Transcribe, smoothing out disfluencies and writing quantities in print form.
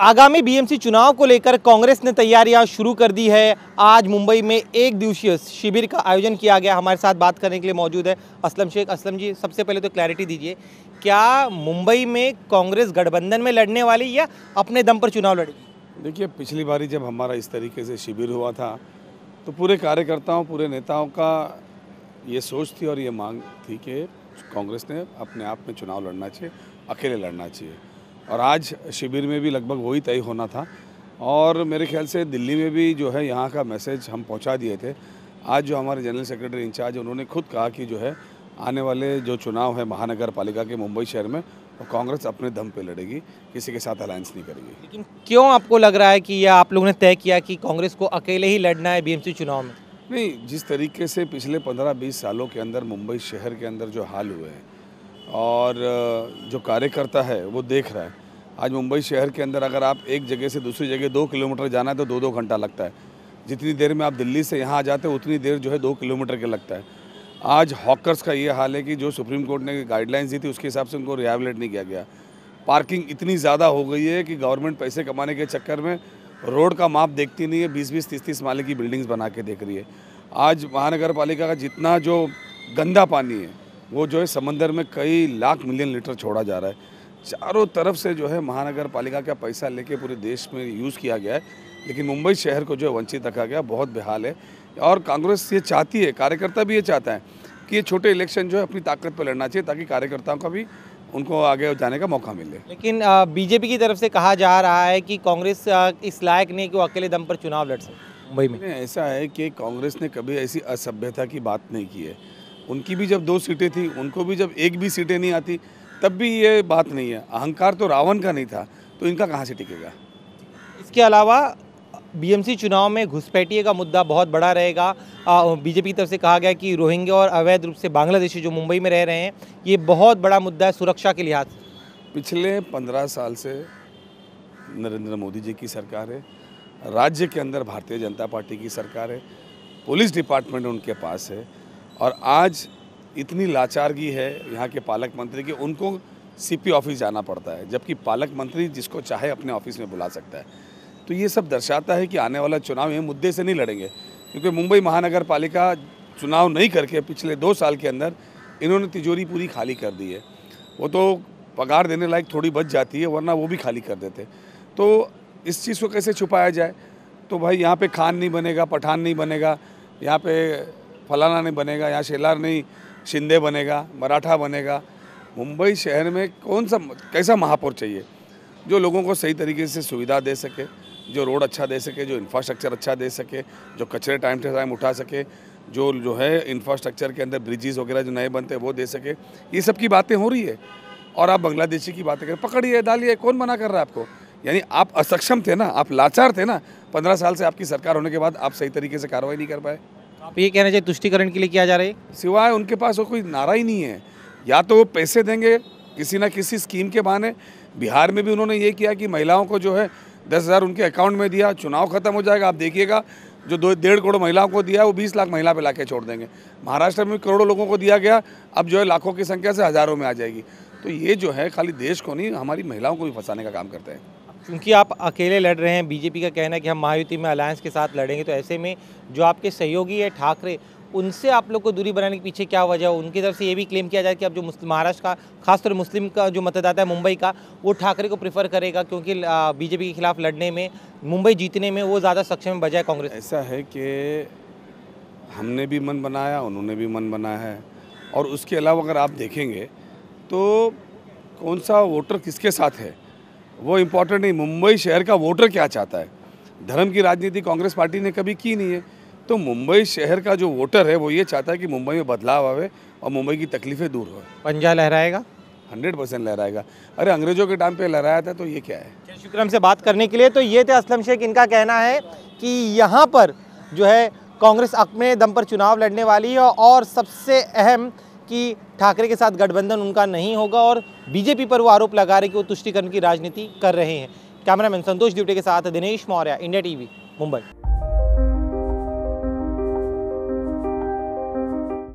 आगामी बीएमसी चुनाव को लेकर कांग्रेस ने तैयारियां शुरू कर दी है। आज मुंबई में एक दिवसीय शिविर का आयोजन किया गया। हमारे साथ बात करने के लिए मौजूद है असलम शेख। असलम जी, सबसे पहले तो क्लैरिटी दीजिए, क्या मुंबई में कांग्रेस गठबंधन में लड़ने वाली या अपने दम पर चुनाव लड़ेगी? देखिए, पिछली बारी जब हमारा इस तरीके से शिविर हुआ था तो पूरे कार्यकर्ताओं, पूरे नेताओं का ये सोच थी और ये मांग थी कि कांग्रेस ने अपने आप में चुनाव लड़ना चाहिए, अकेले लड़ना चाहिए। और आज शिविर में भी लगभग वही तय होना था और मेरे ख्याल से दिल्ली में भी जो है यहाँ का मैसेज हम पहुँचा दिए थे। आज जो हमारे जनरल सेक्रेटरी इंचार्ज, उन्होंने खुद कहा कि जो है आने वाले जो चुनाव है महानगर पालिका के मुंबई शहर में, तो कांग्रेस अपने दम पे लड़ेगी, किसी के साथ अलायंस नहीं करेगी। लेकिन क्यों आपको लग रहा है कि यह आप लोगों ने तय किया कि कांग्रेस को अकेले ही लड़ना है बीएमसी चुनाव में? नहीं, जिस तरीके से पिछले 15-20 सालों के अंदर मुंबई शहर के अंदर जो हाल हुए हैं और जो कार्यकर्ता है वो देख रहा है। आज मुंबई शहर के अंदर अगर आप एक जगह से दूसरी जगह 2 किलोमीटर जाना है तो 2-2 घंटा लगता है। जितनी देर में आप दिल्ली से यहाँ आ जाते हो उतनी देर जो है 2 किलोमीटर के लगता है। आज हॉकर्स का ये हाल है कि जो सुप्रीम कोर्ट ने गाइडलाइंस दी थी उसके हिसाब से उनको रिहैबिलिटेट नहीं किया गया। पार्किंग इतनी ज़्यादा हो गई है कि गवर्नमेंट पैसे कमाने के चक्कर में रोड का माप देखती नहीं है, 20-20, 30-30 माले की बिल्डिंग्स बना के देख रही है। आज महानगर पालिका का जितना जो गंदा पानी है वो जो है समंदर में कई लाख मिलियन लीटर छोड़ा जा रहा है। चारों तरफ से जो है महानगर पालिका का पैसा लेके पूरे देश में यूज़ किया गया है, लेकिन मुंबई शहर को जो है वंचित रखा गया। बहुत बेहाल है और कांग्रेस ये चाहती है, कार्यकर्ता भी ये चाहता है कि ये छोटे इलेक्शन जो है अपनी ताकत पर लड़ना चाहिए ताकि कार्यकर्ताओं का भी उनको आगे जाने का मौका मिले। लेकिन बीजेपी की तरफ से कहा जा रहा है कि कांग्रेस इस लायक नहीं कि वो अकेले दम पर चुनाव लड़ सके मुंबई में। ऐसा है कि कांग्रेस ने कभी ऐसी असभ्यता की बात नहीं की है। उनकी भी जब 2 सीटें थी, उनको भी जब एक भी सीटें नहीं आती तब भी ये बात नहीं है। अहंकार तो रावण का नहीं था, तो इनका कहाँ से टिकेगा? इसके अलावा बीएमसी चुनाव में घुसपैठिए का मुद्दा बहुत बड़ा रहेगा। बीजेपी की तरफ से कहा गया कि रोहिंग्या और अवैध रूप से बांग्लादेशी जो मुंबई में रह रहे हैं, ये बहुत बड़ा मुद्दा है सुरक्षा के लिहाज से। पिछले 15 साल से नरेंद्र मोदी जी की सरकार है, राज्य के अंदर भारतीय जनता पार्टी की सरकार है, पुलिस डिपार्टमेंट उनके पास है और आज इतनी लाचारगी है यहाँ के पालक मंत्री की, उनको सीपी ऑफिस जाना पड़ता है, जबकि पालक मंत्री जिसको चाहे अपने ऑफिस में बुला सकता है। तो ये सब दर्शाता है कि आने वाला चुनाव ये मुद्दे से नहीं लड़ेंगे, क्योंकि मुंबई महानगर पालिका चुनाव नहीं करके पिछले 2 साल के अंदर इन्होंने तिजोरी पूरी खाली कर दी है। वो तो पगार देने लायक थोड़ी बच जाती है, वरना वो भी खाली कर देते। तो इस चीज़ को कैसे छुपाया जाए? तो भाई यहाँ पे खान नहीं बनेगा, पठान नहीं बनेगा, यहाँ पे फलाना नहीं बनेगा, यहाँ शेलार नहीं शिंदे बनेगा, मराठा बनेगा। मुंबई शहर में कैसा महापौर चाहिए जो लोगों को सही तरीके से सुविधा दे सके, जो रोड अच्छा दे सके, जो इंफ्रास्ट्रक्चर अच्छा दे सके, जो कचरे टाइम टू टाइम उठा सके, जो है इंफ्रास्ट्रक्चर के अंदर ब्रिजेस वगैरह जो नए बनते हैं वो दे सके। ये सब की बातें हो रही है और आप बांग्लादेशी की बातें करें, पकड़िए डालिए, कौन मना कर रहा है आपको? यानी आप असक्षम थे ना, आप लाचार थे ना। 15 साल से आपकी सरकार होने के बाद आप सही तरीके से कार्रवाई नहीं कर पाए। आप ये कहना चाहिए तुष्टिकरण के लिए किया जा रहा है? सिवाय उनके पास वो कोई नारा ही नहीं है। या तो वो पैसे देंगे किसी ना किसी स्कीम के बहाने। बिहार में भी उन्होंने ये किया कि महिलाओं को जो है 10,000 उनके अकाउंट में दिया, चुनाव खत्म हो जाएगा, आप देखिएगा जो 1.5 करोड़ महिलाओं को दिया वो 20 लाख महिला पे लाके छोड़ देंगे। महाराष्ट्र में करोड़ों लोगों को दिया गया, अब जो है लाखों की संख्या से हज़ारों में आ जाएगी। तो ये जो है खाली देश को नहीं, हमारी महिलाओं को भी फंसाने का काम करते हैं। क्योंकि आप अकेले लड़ रहे हैं, बीजेपी का कहना है कि हम महायुति में अलायंस के साथ लड़ेंगे, तो ऐसे में जो आपके सहयोगी है ठाकरे, उनसे आप लोग को दूरी बनाने के पीछे क्या वजह है? उनकी तरफ से ये भी क्लेम किया जाए कि अब जो महाराष्ट्र का, खासतौर मुस्लिम का जो मतदाता है मुंबई का, वो ठाकरे को प्रेफर करेगा क्योंकि बीजेपी के खिलाफ लड़ने में, मुंबई जीतने में वो ज़्यादा सक्षम है बजाय कांग्रेस। ऐसा है कि हमने भी मन बनाया, उन्होंने भी मन बनाया है। और उसके अलावा अगर आप देखेंगे तो कौन सा वोटर किसके साथ है वो इम्पोर्टेंट नहीं, मुंबई शहर का वोटर क्या चाहता है। धर्म की राजनीति कांग्रेस पार्टी ने कभी की नहीं है। तो मुंबई शहर का जो वोटर है वो ये चाहता है कि मुंबई में बदलाव आवे और मुंबई की तकलीफें दूर हो। पंजा लहराएगा? 100% लहराएगा। अरे अंग्रेजों के टाइम पे लहराया था, तो ये क्या है? शुक्र हमसे बात करने के लिए। तो ये थे असलम शेख, इनका कहना है कि यहाँ पर जो है कांग्रेस अपने दम पर चुनाव लड़ने वाली है और सबसे अहम कि ठाकरे के साथ गठबंधन उनका नहीं होगा और बीजेपी पर वो आरोप लगा रहे कि वो तुष्टिकरण की राजनीति कर रहे हैं। कैमरामैन संतोष दिवटे के साथ दिनेश मौर्य, इंडिया टीवी, मुंबई।